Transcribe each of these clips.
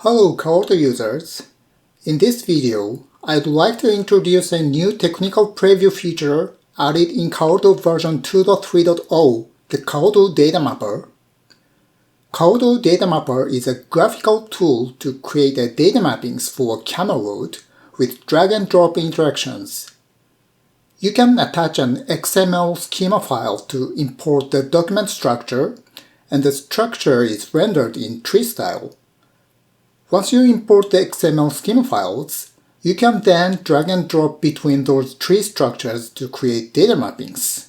Hello Kaoto users! In this video, I'd like to introduce a new technical preview feature added in Kaoto version 2.3.0, the Kaoto DataMapper. Kaoto DataMapper is a graphical tool to create a data mappings for a camel road with drag-and-drop interactions. You can attach an XML schema file to import the document structure, and the structure is rendered in tree style. Once you import the XML schema files, you can then drag and drop between those tree structures to create data mappings.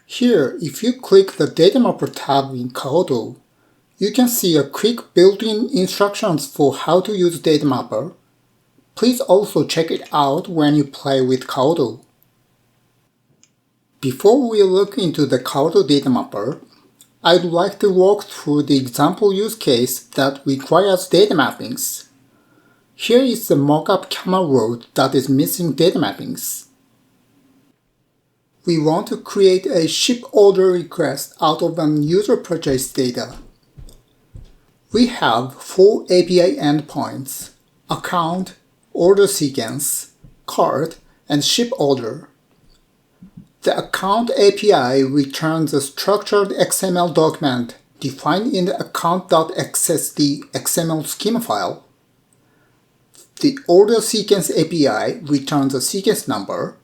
Here, if you click the DataMapper tab in Kaoto, you can see a quick built-in instructions for how to use DataMapper. Please also check it out when you play with Kaoto. Before we look into the Kaoto DataMapper, I'd like to walk through the example use case that requires data mappings. Here is the mockup camel road that is missing data mappings. We want to create a ship order request out of an user purchase data. We have 4 API endpoints: account, order sequence, cart, and ship order. The account API returns a structured XML document defined in the account.xsd XML schema file. The order sequence API returns a sequence number.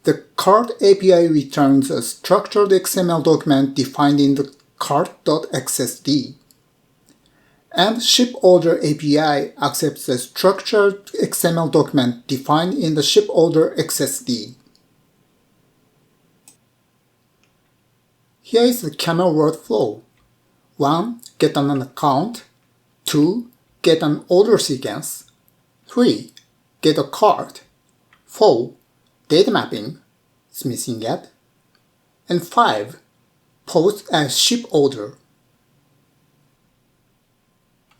The cart API returns a structured XML document defined in the cart.xsd. And ship order API accepts a structured XML document defined in the ship order XSD. Here is the camel road flow. 1. Get an account. 2. Get an order sequence. 3. Get a cart. 4. Data mapping is missing yet. And 5. Post a ship order.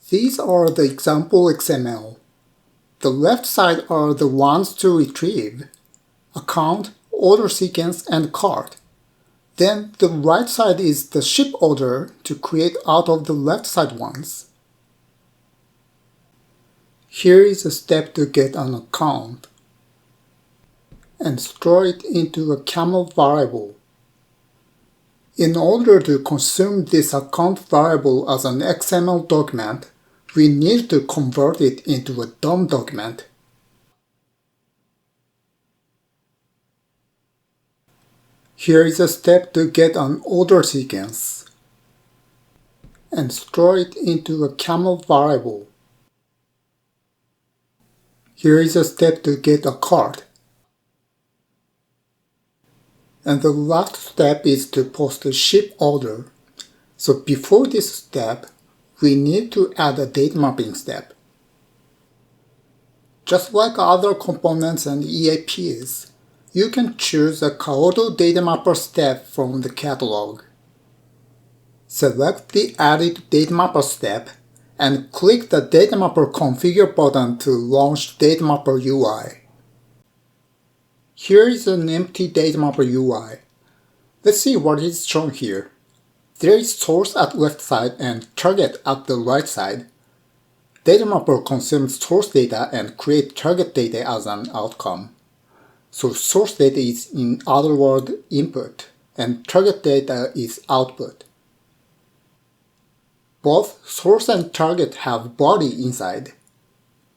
These are the example XML. The left side are the ones to retrieve: account, order sequence, and cart. Then the right side is the ship order to create out of the left side ones. Here is a step to get an account and store it into a camel variable. In order to consume this account variable as an XML document, we need to convert it into a DOM document. Here is a step to get an order sequence and store it into a camel variable. Here is a step to get a cart. And the last step is to post a ship order. So before this step, we need to add a data mapping step. Just like other components and EAPs, you can choose a Kaoto DataMapper step from the catalog. Select the Added DataMapper step and click the DataMapper Configure button to launch DataMapper UI. Here is an empty DataMapper UI. Let's see what is shown here. There is source at left side and target at the right side. DataMapper consumes source data and creates target data as an outcome. So source data is, in other words, input, and target data is output. Both source and target have body inside.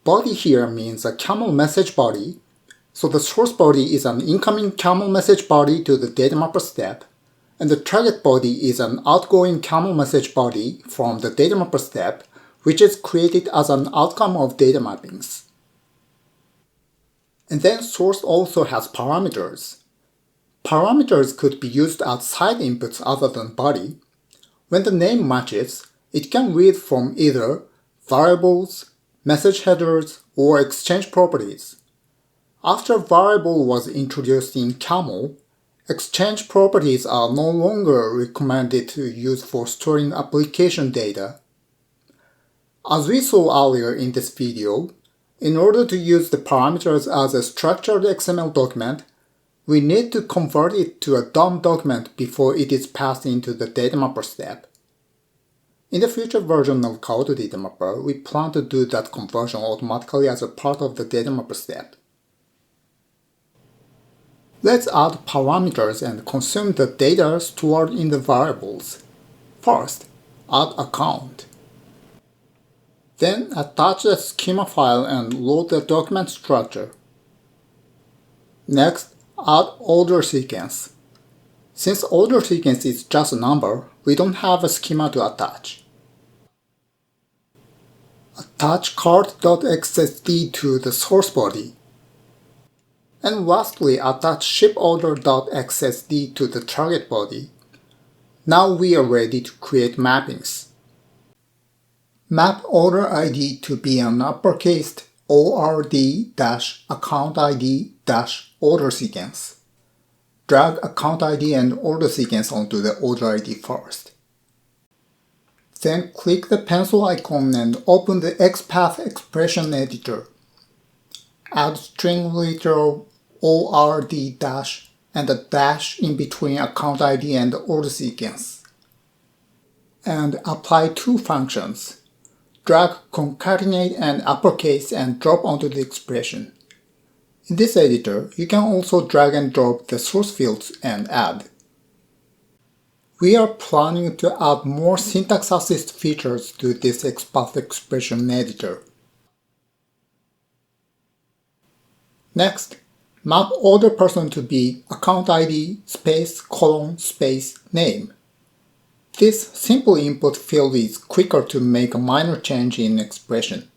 Body here means a camel message body, so the source body is an incoming camel message body to the DataMapper step, and the target body is an outgoing camel message body from the DataMapper step, which is created as an outcome of data mappings. And then source also has parameters. Parameters could be used as side inputs other than body. When the name matches, it can read from either variables, message headers, or exchange properties. After variable was introduced in Camel, exchange properties are no longer recommended to use for storing application data. As we saw earlier in this video, in order to use the parameters as a structured XML document, we need to convert it to a DOM document before it is passed into the DataMapper step. In the future version of Kaoto DataMapper, we plan to do that conversion automatically as a part of the DataMapper step. Let's add parameters and consume the data stored in the variables. First, add account. Then attach the schema file and load the document structure. Next, add order sequence. Since order sequence is just a number, we don't have a schema to attach. Attach cart.xsd to the source body. And lastly, attach shiporder.xsd to the target body. Now we are ready to create mappings. Map order ID to be an uppercase ORD-account ID-order sequence. Drag account ID and order sequence onto the order ID first. Then click the pencil icon and open the XPath expression editor. Add string literal ORD- and a dash in between account ID and order sequence. And apply two functions. Drag concatenate and uppercase and drop onto the expression. In this editor, you can also drag and drop the source fields and add. We are planning to add more syntax assist features to this XPath expression editor. Next, map order person to be account ID space : space name. This simple input field is quicker to make a minor change in expression.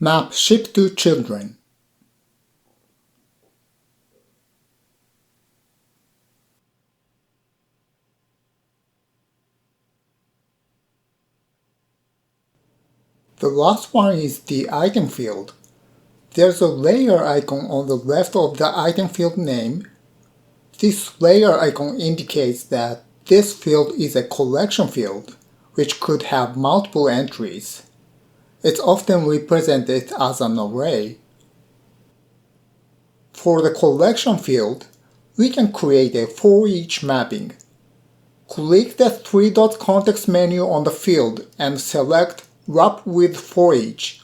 Map ship to children. The last one is the item field. There's a layer icon on the left of the item field name. This layer icon indicates that this field is a collection field, which could have multiple entries. It's often represented as an array. For the collection field, we can create a for each mapping. Click the three-dot context menu on the field and select Wrap with for each.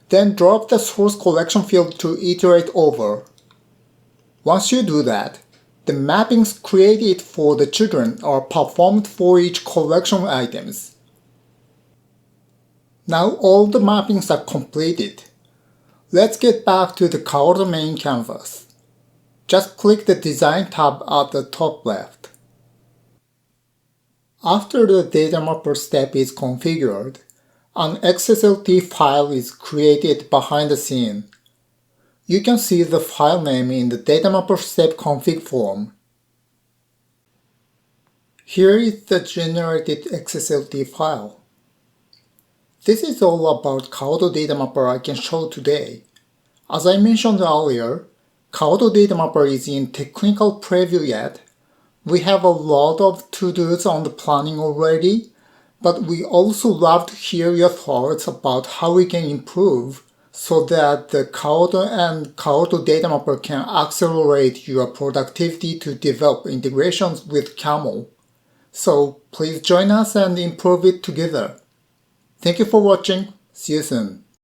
Then drop the source collection field to iterate over. Once you do that, the mappings created for the children are performed for each collection items. Now all the mappings are completed. Let's get back to the Kaoto main canvas. Just click the Design tab at the top left. After the DataMapper step is configured, an XSLT file is created behind the scene. You can see the file name in the DataMapper step config form. Here is the generated XSLT file. This is all about Kaoto DataMapper I can show today. As I mentioned earlier, Kaoto DataMapper is in technical preview yet. We have a lot of to-dos on the planning already, but we also love to hear your thoughts about how we can improve so that the Kaoto and Kaoto DataMapper can accelerate your productivity to develop integrations with Camel. So please join us and improve it together. Thank you for watching. See you soon.